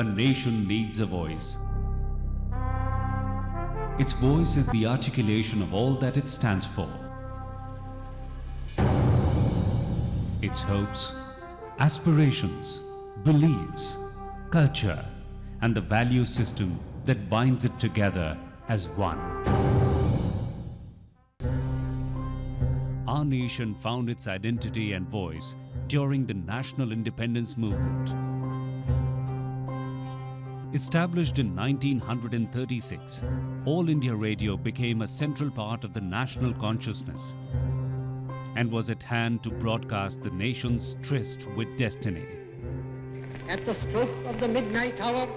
A nation needs a voice. Its voice is the articulation of all that it stands for. Its hopes, aspirations, beliefs, culture, and the value system that binds it together as one. Our nation found its identity and voice during the national independence movement. Established in 1936, All India Radio became a central part of the national consciousness and was at hand to broadcast the nation's tryst with destiny. At the stroke of the midnight hour,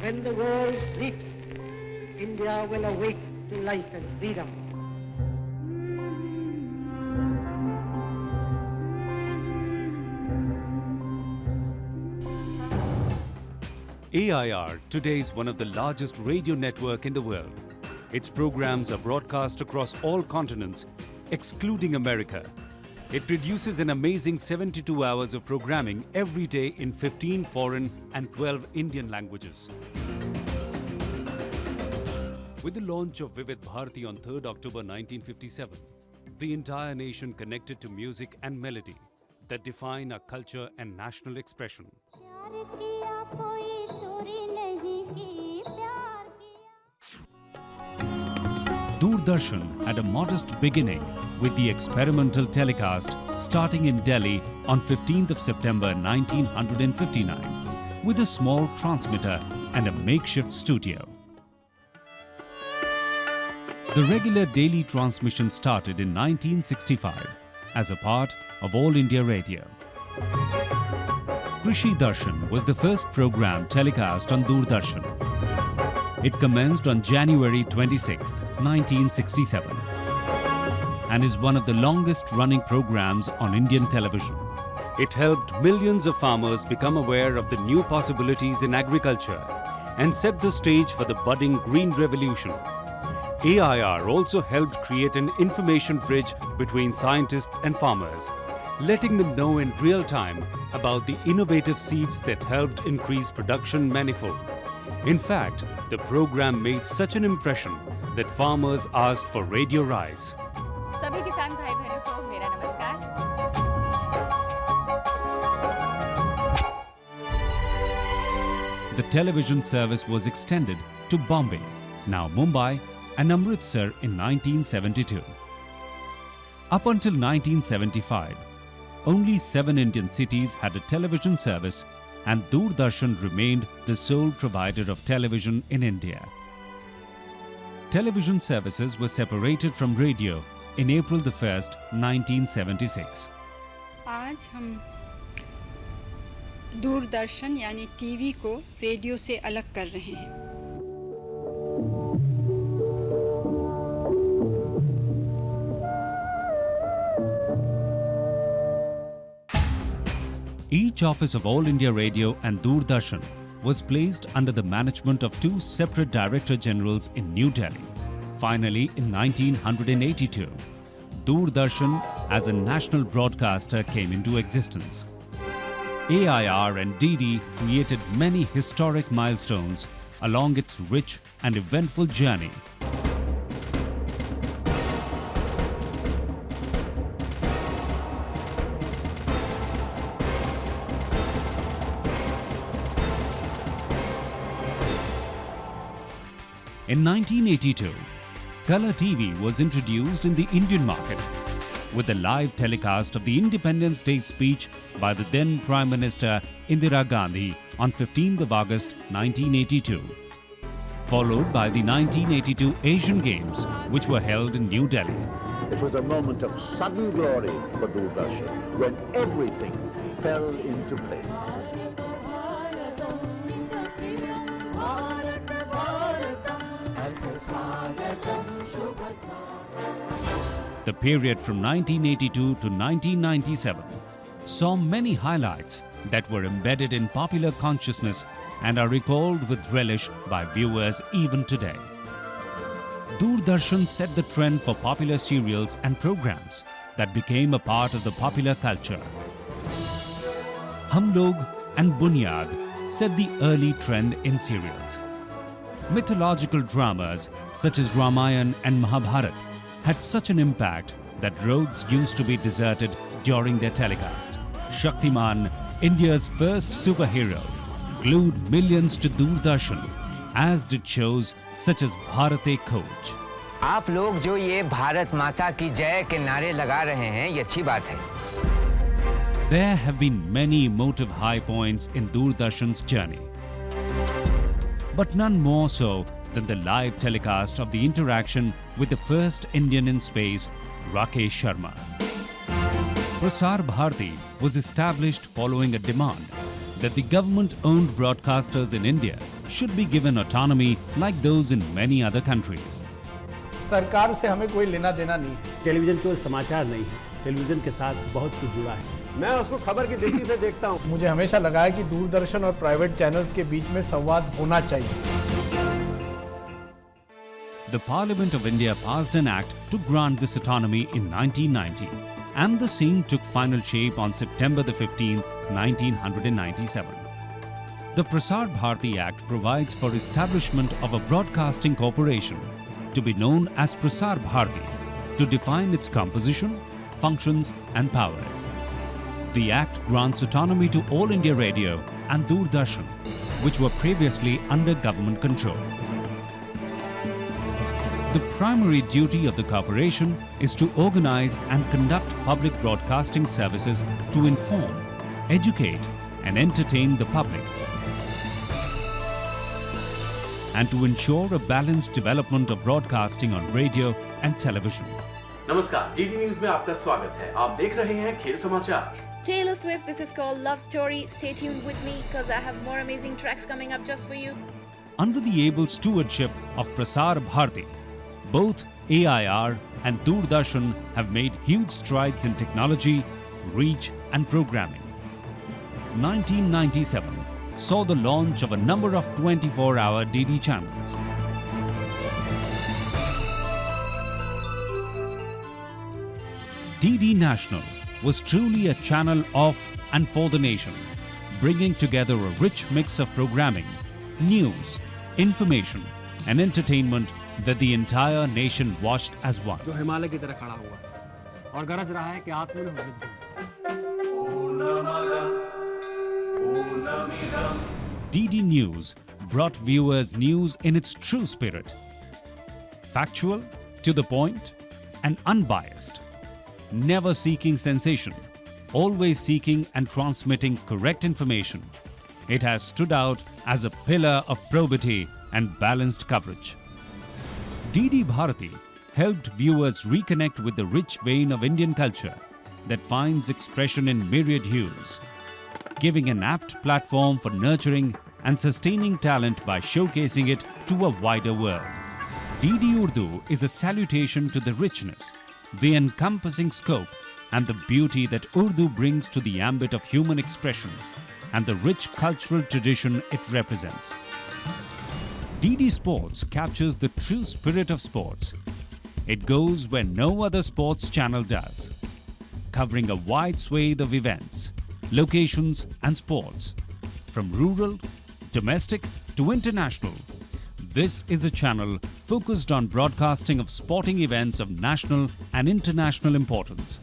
when the world sleeps, India will awake to life and freedom. AIR today is one of the largest radio network in the world. Its programs are broadcast across all continents, excluding America. It produces an amazing 72 hours of programming every day in 15 foreign and 12 Indian languages. With the launch of BHARATI on 3rd October 1957, the entire nation connected to music and melody that define our culture and national expression. Doordarshan had a modest beginning with the experimental telecast starting in Delhi on 15th of September 1959 with a small transmitter and a makeshift studio. The regular daily transmission started in 1965 as a part of All India Radio. Krishi Darshan was the first program telecast on Doordarshan. It commenced on January 26, 1967 and is one of the longest running programs on Indian television. It helped millions of farmers become aware of the new possibilities in agriculture and set the stage for the budding green revolution. AIR also helped create an information bridge between scientists and farmers, letting them know in real time about the innovative seeds that helped increase production manifold. In fact, the program made such an impression that farmers asked for radio rice. सभी किसान भाई बहनों को मेरा नमस्कार। The television service was extended to Bombay, now Mumbai, and Amritsar in 1972. Up until 1975, only 7 Indian cities had a television service and Doordarshan remained the sole provider of television in India. Television services were separated from radio in April 1st, 1976. आज हम दूरदर्शन यानी TV को radio से अलग कर रहे हैं। Each office of All India Radio and Doordarshan was placed under the management of 2 separate Director Generals in New Delhi. Finally, in 1982, Doordarshan as a national broadcaster came into existence. AIR and DD created many historic milestones along its rich and eventful journey. In 1982, Color TV was introduced in the Indian market with a live telecast of the Independence Day speech by the then Prime Minister Indira Gandhi on 15th of August 1982, followed by the 1982 Asian Games, which were held in New Delhi. It was a moment of sudden glory for Doordarshan when everything fell into place. The period from 1982 to 1997 saw many highlights that were embedded in popular consciousness and are recalled with relish by viewers even today. Doordarshan set the trend for popular serials and programs that became a part of the popular culture. Hum Log and Bunyad set the early trend in serials. Mythological dramas such as Ramayana and Mahabharata had such an impact that roads used to be deserted during their telecast. Shaktiman, India's first superhero, glued millions to Doordarshan, as did shows such as Bharati Coach. आप लोग जो ये भारत माता की जय के नारे लगा रहे हैं, ये अच्छी बात है. There have been many emotive high points in Doordarshan's journey, but none more so than the live telecast of the interaction with the first Indian in space, Rakesh Sharma. PRASAR Bharati was established following a demand that the government-owned broadcasters in India should be given autonomy like those in many other countries. सरकार से हमें कोई लेना देना नहीं है. Television केवल समाचार नहीं है, टेलीविजन के साथ बहुत कुछ जुड़ा है. मैं उसको खबर की दृष्टि से देखता हूँ. मुझे हमेशा लगा है कि दूरदर्शन और प्राइवेट चैनल्स के बीच में संवाद होना चाहिए. The Parliament of India passed an act to grant this autonomy in 1990, and the same took final shape on September the 15th, 1997. The Prasar Bharati Act provides for establishment of a broadcasting corporation to be known as Prasar Bharati to define its composition, functions and powers. The Act grants autonomy to All India Radio and Doordarshan, which were previously under government control. The primary duty of the corporation is to organize and conduct public broadcasting services to inform, educate and entertain the public, and to ensure a balanced development of broadcasting on radio and television. नमस्कार, DD news में आपका स्वागत है. आप देख रहे हैं खेल समाचार. Taylor Swift, this is called Love Story. Stay tuned with me because I have more amazing tracks coming up just for you. Under the able stewardship of Prasar Bharati, both AIR and Doordarshan have made huge strides in technology, reach and programming. 1997 saw the launch of a number of 24-hour DD channels. DD National was truly a channel of and for the nation, bringing together a rich mix of programming, news, information and entertainment that the entire nation watched as one. जो हिमालय की तरह खड़ा हुआ और गरज रहा है कि आत्मनिर्भर DD News brought viewers news in its true spirit. Factual, to the point, and unbiased. Never seeking sensation, always seeking and transmitting correct information. It has stood out as a pillar of probity and balanced coverage. DD Bharati helped viewers reconnect with the rich vein of Indian culture that finds expression in myriad hues, giving an apt platform for nurturing and sustaining talent by showcasing it to a wider world. DD Urdu is a salutation to the richness, the encompassing scope and the beauty that Urdu brings to the ambit of human expression and the rich cultural tradition it represents. DD Sports captures the true spirit of sports. It goes where no other sports channel does, covering a wide swathe of events, locations and sports, from rural, domestic to international. This is a channel focused on broadcasting of sporting events of national and international importance.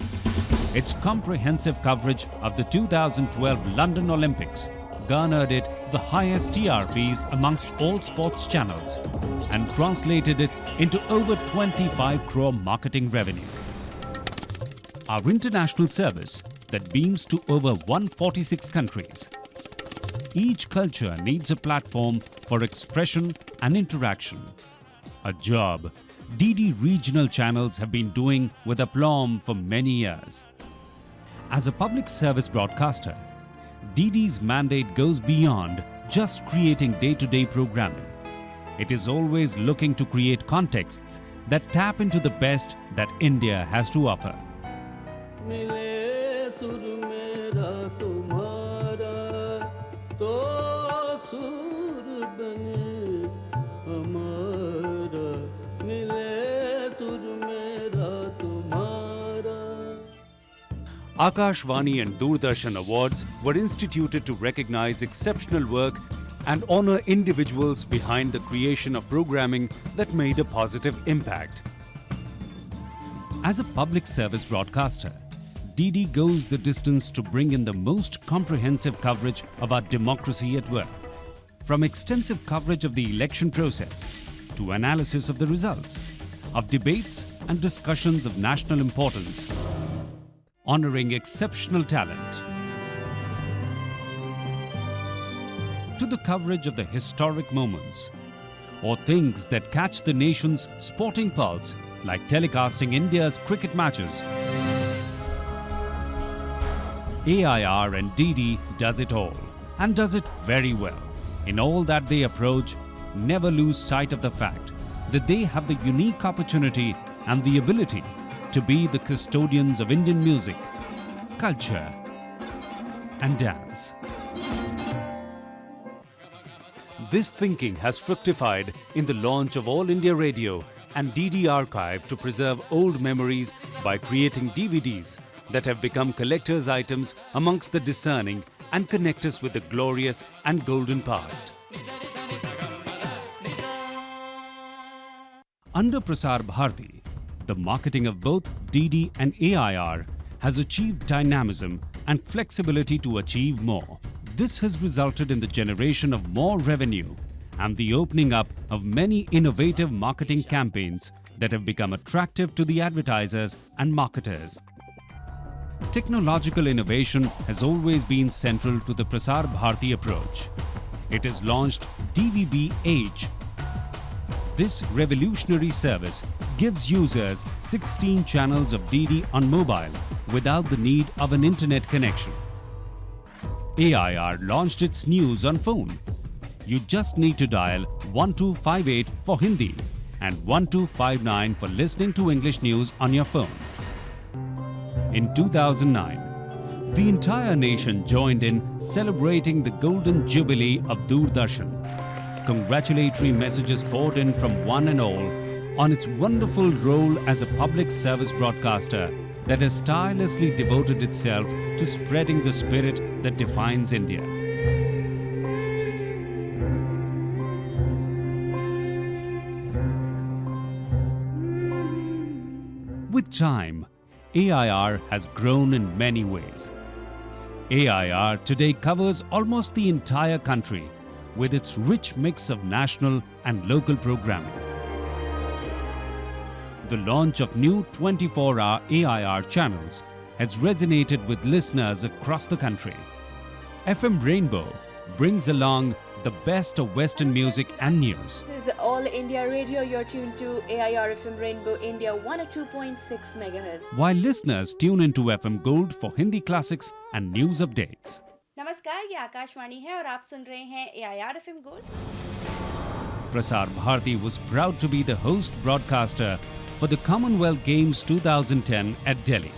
Its comprehensive coverage of the 2012 London Olympics garnered it the highest TRPs amongst all sports channels and translated it into over 25 crore marketing revenue. Our international service that beams to over 146 countries. Each culture needs a platform for expression and interaction. A job DD regional channels have been doing with aplomb for many years. As a public service broadcaster, DD's mandate goes beyond just creating day-to-day programming. It is always looking to create contexts that tap into the best that India has to offer. Akashvani and Doordarshan Awards were instituted to recognize exceptional work and honor individuals behind the creation of programming that made a positive impact. As a public service broadcaster, DD goes the distance to bring in the most comprehensive coverage of our democracy at work. From extensive coverage of the election process to analysis of the results, of debates and discussions of national importance, honoring exceptional talent, to the coverage of the historic moments, or things that catch the nation's sporting pulse, like telecasting India's cricket matches. AIR and DD does it all, and does it very well. In all that they approach, never lose sight of the fact that they have the unique opportunity and the ability to be the custodians of Indian music, culture, and dance. This thinking has fructified in the launch of All India Radio and DD Archive to preserve old memories by creating DVDs that have become collector's items amongst the discerning and connect us with the glorious and golden past. Under PRASAR Bharati, the marketing of both DD and AIR has achieved dynamism and flexibility to achieve more. This has resulted in the generation of more revenue and the opening up of many innovative marketing campaigns that have become attractive to the advertisers and marketers. Technological innovation has always been central to the PRASAR Bharati approach. It has launched DVB Age. This revolutionary service gives users 16 channels of DD on mobile without the need of an internet connection. AIR launched its news on phone. You just need to dial 1258 for Hindi and 1259 for listening to English news on your phone. In 2009, the entire nation joined in celebrating the Golden Jubilee of Doordarshan. Congratulatory messages poured in from one and all on its wonderful role as a public service broadcaster that has tirelessly devoted itself to spreading the spirit that defines India. With time, AIR has grown in many ways. AIR today covers almost the entire country with its rich mix of national and local programming. The launch of new 24-hour AIR channels has resonated with listeners across the country. FM Rainbow brings along the best of Western music and news. This is All India Radio. You're tuned to AIR FM Rainbow India 102.6 MHz. While listeners tune into FM Gold for Hindi classics and news updates. नमस्कार, ये आकाशवाणी है और आप सुन रहे हैं AIR FM Gold. Prasar Bharati was proud to be the host broadcaster for the Commonwealth Games 2010 at Delhi.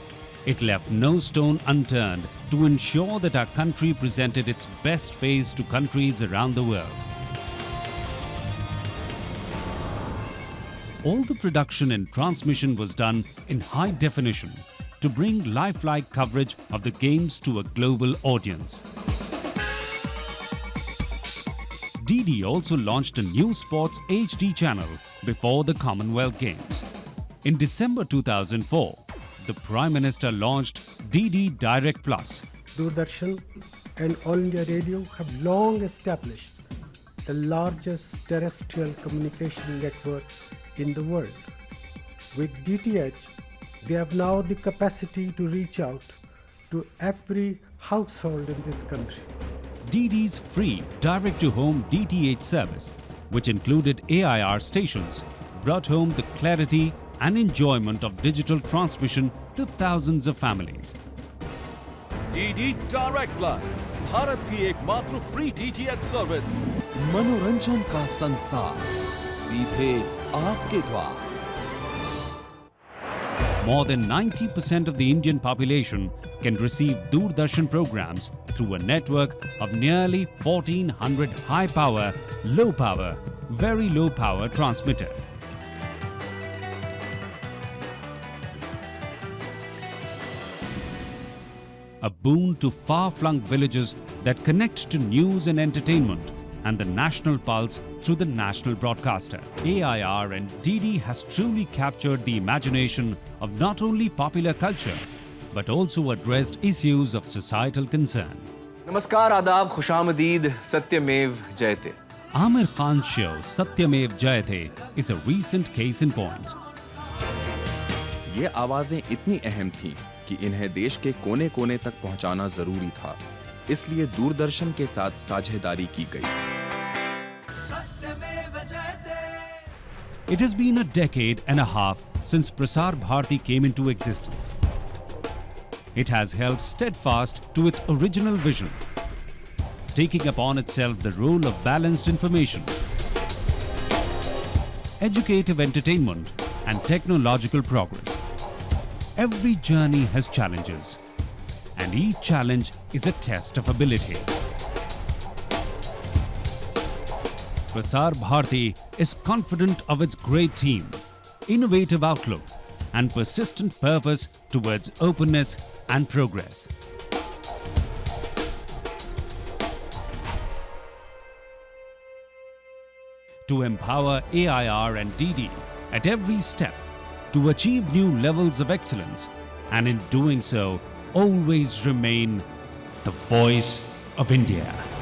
It left no stone unturned to ensure that our country presented its best face to countries around the world. All the production and transmission was done in high definition to bring lifelike coverage of the games to a global audience. DD also launched a new Sports HD channel before the Commonwealth Games. In December 2004, the Prime Minister launched DD Direct Plus. Doordarshan and All India Radio have long established the largest terrestrial communication network in the world. With DTH, they have now the capacity to reach out to every household in this country. DD's free direct-to-home DTH service, which included AIR stations, brought home the clarity and enjoyment of digital transmission to thousands of families. DD Direct Plus, Bharat की एकमात्र free DTH service, मनोरंजन का संसार, सीधे आपके द्वार. More than 90% of the Indian population can receive Doordarshan programs through a network of nearly 1400 high-power, low-power, very low-power transmitters. a boon to far-flung villages that connect to news and entertainment and the national pulse through the national broadcaster. AIR and DD has truly captured the imagination of not only popular culture but also addressed issues of societal concern. नमस्कार, आदाब, खुशामदीद, सत्यमेव जयते. Amir Khan's show Satyamev Jayate is a recent case in point. ये आवाजें इतनी अहम थीं कि इन्हें देश के कोने-कोने तक पहुंचाना जरूरी था. इसलिए दूरदर्शन के साथ साझेदारी की गई. It has been a decade and a half since PRASAR Bharati came into existence. It has held steadfast to its original vision, taking upon itself the role of balanced information, educative entertainment, and technological progress. Every journey has challenges, and each challenge is a test of ability. PRASAR Bharati is confident of its great team, innovative outlook, and persistent purpose towards openness and progress. To empower AIR and DD at every step to achieve new levels of excellence, and in doing so, always remain the voice of India.